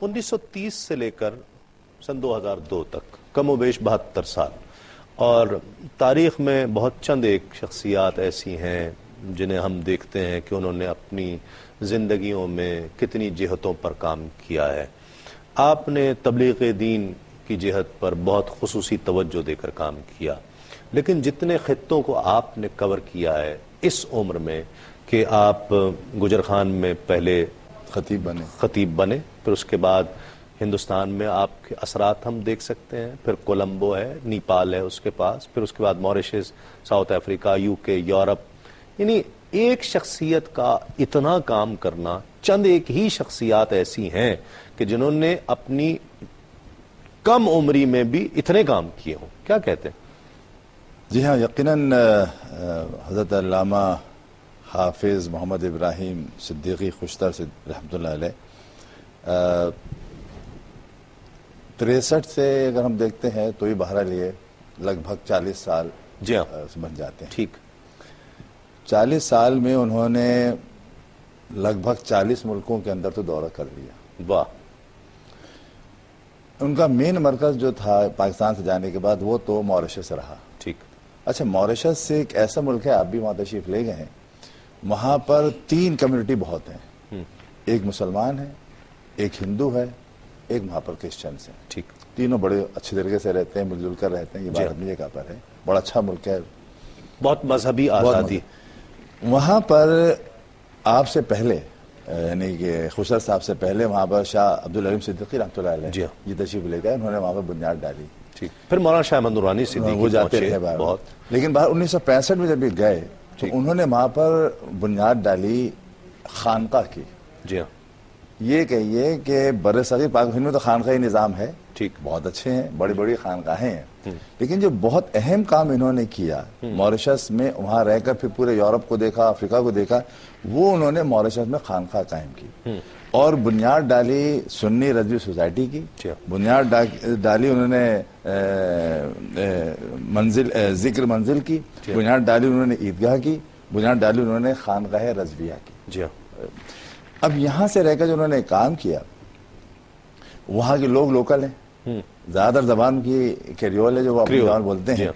1930 سے لے کر سن 2002 تک کم و بیش 72 سال، اور تاریخ میں بہت چند ایک شخصیات ایسی ہیں جنہیں ہم دیکھتے ہیں کہ انہوں نے اپنی زندگیوں میں کتنی جہتوں پر کام کیا ہے۔ آپ نے تبلیغ دین کی جہت پر بہت خصوصی توجہ دے کر کام کیا، لیکن جتنے خطوں کو آپ نے کور کیا ہے اس عمر میں، کہ آپ گجر خان میں پہلے خطیب بنے، پھر اس کے بعد ہندوستان میں آپ کے اثرات ہم دیکھ سکتے ہیں، پھر کولمبو ہے، نیپال ہے اس کے پاس، پھر اس کے بعد موریشس، ساؤتھ افریقہ، یو کے، یورپ، یعنی ایک شخصیت کا اتنا کام کرنا، چند ایک ہی شخصیات ایسی ہیں کہ جنہوں نے اپنی کم عمری میں بھی اتنے کام کیے ہوں، کیا کہتے ہیں؟ جی ہاں، یقیناً حضرت علامہ حافظ محمد ابراہیم صدیقی خوشتر رحمۃ اللہ علیہ 63 سے اگر ہم دیکھتے ہیں تو یہ بہرحال یہ لگ بھگ 40 سال جی ہاں بن جاتے ہیں۔ ٹھیک، 40 سال میں انہوں نے لگ بھگ 40 ملکوں کے اندر تو دورہ کر لیا۔ واہ۔ ان کا مین مرکز جو تھا پاکستان سے جانے کے بعد وہ تو موریشس سے رہا۔ ٹھیک۔ اچھا، موریشس سے ایک ایسا ملک ہے، آپ بھی وہاں تشریف لے گئے ہیں، وہاں پر 3 کمیونٹی بہت ہیں، ایک مسلمان ہے، ایک ہندو ہے، ایک وہاں پر کرسچنس ہیں۔ ٹھیک۔ تینوں بڑے اچھے طریقے سے رہتے ہیں، مل جل کر رہتے ہیں، یہ بات اپنی جگہ پر ہے، بڑا اچھا ملک ہے، بہت مذہبی آزادی۔ وہاں پر آپ سے پہلے یعنی کہ خوشر صاحب سے پہلے وہاں پر شاہ عبدالعلیم صدیقی رحمۃ اللہ علیہ یہ تشریف لے گئے، انہوں نے وہاں پر بنیاد ڈالی۔ ٹھیک۔ پھر مولانا شاہ احمد نورانی صدیقی وہ جاتے رہے بہت، لیکن باہر 1965 میں جب یہ گئے تو انہوں نے وہاں پر بنیاد ڈالی خانقاہ کی۔ جی ہاں، یہ کہیے کہ بر صغیر پاک میں تو خانقاہی نظام ہے، ٹھیک، بہت اچھے ہیں، بڑی بڑی خانقاہیں ہیں، لیکن جو بہت اہم کام انہوں نے کیا موریشس میں، وہاں رہ کر پھر پورے یورپ کو دیکھا، افریقہ کو دیکھا، وہ انہوں نے موریشس میں خانقاہ قائم کی اور بنیاد ڈالی سنی رضوی سوسائٹی کی، بنیاد ڈالی انہوں نے ذکر منزل کی، بنیاد ڈالی انہوں نے عیدگاہ کی، بنیاد ڈالی انہوں نے خانقاہ رضویہ کی۔ جی ہاں۔ اب یہاں سے رہ کر جو انہوں نے کام کیا، وہاں کے لوگ لوکل ہیں، زیادہ تر زبان کی کریول ہے جو وہ اپنی زبان بولتے ہیں،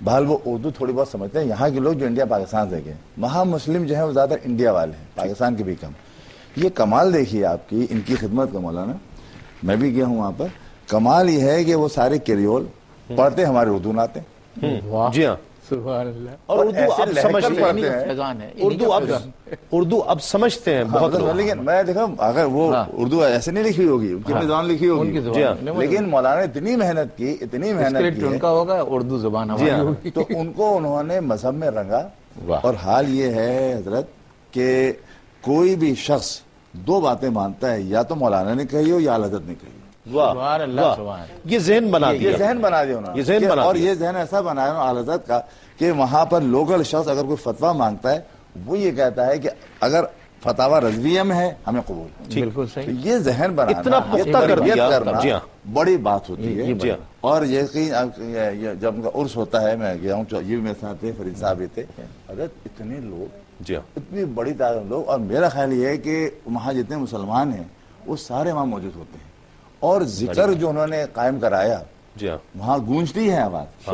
بہرحال وہ اردو تھوڑی بہت سمجھتے ہیں۔ یہاں کے لوگ جو انڈیا پاکستان سے گئے، وہاں مسلم جو ہیں وہ زیادہ انڈیا والے ہیں، پاکستان کے بھی کم۔ یہ کمال دیکھیے آپ کی ان کی خدمت کا مولانا، میں بھی گیا ہوں وہاں پر، کمال یہ ہے کہ وہ سارے کریول پڑھتے ہمارے اردو نہ آتے ہیں۔ جی ہاں، سبحان اللہ۔ اور اردو اب سمجھتے ہیں، اردو اب سمجھتے ہیں بہت لوگ۔ لیکن میں دیکھا اگر وہ اردو ایسے نہیں لکھی ہوگی، ان کی زبان لکھی ہوگی، لیکن مولانا نے اتنی محنت کی، اتنی محنت کی، ان کا ہوگا اردو زبان ہماری ہوگی، تو ان کو انہوں نے مذہب میں رنگا۔ اور حال یہ ہے حضرت کہ کوئی بھی شخص 2 باتیں مانتا ہے، یا تو مولانا نے کہی ہو یا اعلی حضرت نے کہی ہو۔ سبحان اللہ، یہ ذہن بنا دیا، یہ ذہن بنا دیا انہوں نے، اور یہ ذہن ایسا بنایا اعلی حضرت کا کہ وہاں پر لوکل شخص اگر کوئی فتویٰ مانگتا ہے، وہ یہ کہتا ہے کہ اگر فتاوی رضویہ میں ہے ہمیں قبول۔ بالکل صحیح۔ یہ ذہن بنانا، اتنا پختہ کر دیا کرنا بڑی بات ہوتی ہے۔ اور یہ جب ان کا عرس ہوتا ہے، میں گیا ہوں، یہ بھی میرے ساتھ تھے، فرید صاحب بھی تھے، حضرت اتنے لوگ، اتنی بڑی تعداد لوگ، اور میرا خیال یہ ہے کہ وہاں جتنے مسلمان ہیں وہ سارے وہاں موجود ہوتے ہیں، اور ذکر جو انہوں نے قائم کرایا وہاں گونجتی ہے آواز۔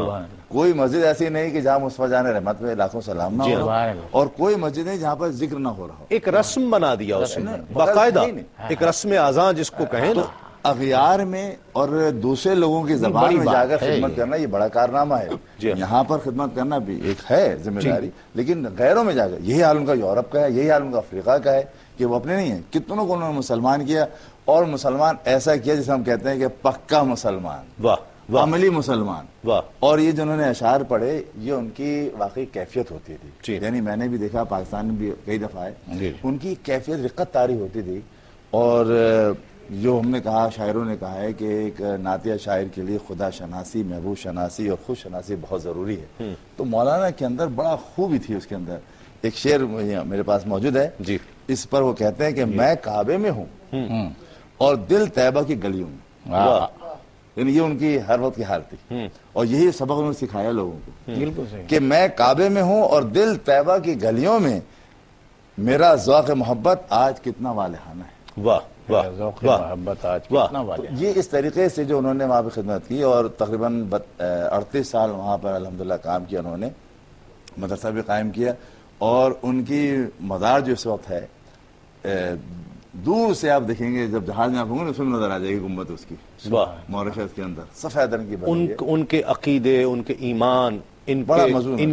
کوئی مسجد ایسی نہیں کہ جہاں مصطفیٰ جان رحمت پہ لاکھوں سلام نہ ہو، اور کوئی مسجد نہیں جہاں پر ذکر نہ ہو رہا ہو۔ ایک رسم بنا دیا اس نے، باقاعدہ ایک رسم اذاں جس کو کہیں نا، اغیار میں اور دوسرے لوگوں کی زبان میں جا کر خدمت کرنا یہ بڑا کارنامہ ہے۔ یہاں پر خدمت کرنا بھی ایک ہے ذمہ داری، لیکن غیروں میں جا کر، یہی حال ان کا یورپ کا ہے، یہی حال ان کا افریقہ کا ہے کہ وہ اپنے نہیں ہیں، کتنوں کو انہوں نے مسلمان کیا، اور مسلمان ایسا کیا جسے ہم کہتے ہیں کہ پکا مسلمان، عملی مسلمان۔ اور یہ جنہوں نے اشعار پڑھے، یہ ان کی واقعی کیفیت ہوتی تھی، یعنی میں نے بھی دیکھا، پاکستان میں بھی کئی دفعہ ہے، ان کی کیفیت رقت طاری ہوتی تھی۔ اور جو ہم نے کہا، شاعروں نے کہا ہے کہ ایک نعتیہ شاعر کے لیے خدا شناسی، محبوب شناسی اور خود شناسی بہت ضروری ہے۔ تو مولانا کے اندر بڑا خوبی تھی اس کے اندر۔ ایک شعر میرے پاس موجود ہے، اس پر وہ کہتے ہیں کہ میں کعبے میں ہوں اور دل طیبہ کی گلیوں میں۔ یعنی یہ ان کی ہر وقت کی حالت تھی، اور یہی سبق انہوں نے سکھایا لوگوں کو بالکل صحیح کہ میں کعبے میں ہوں اور دل طیبہ کی گلیوں میں، میرا ذوق محبت آج کتنا والہانہ ہے۔ واہ واہ ذوق واہ محبت آج واہ۔ کتنا والے ہیں۔ یہ اس طریقے سے جو انہوں نے وہاں پہ خدمت کی، اور تقریباً 38 سال وہاں پر الحمدللہ کام کیا انہوں نے، مدرسہ بھی قائم کیا، اور ان کی مزار جو اس وقت ہے دور سے آپ دیکھیں گے، جب جہاز میں آپ ہوں گے اس میں نظر آ جائے گی گنبد اس کی، موریشس کے اندر سفید رنگ کی بنی ہے، ان کے عقیدے، ان کے ایمان، بڑا مضمون ہے۔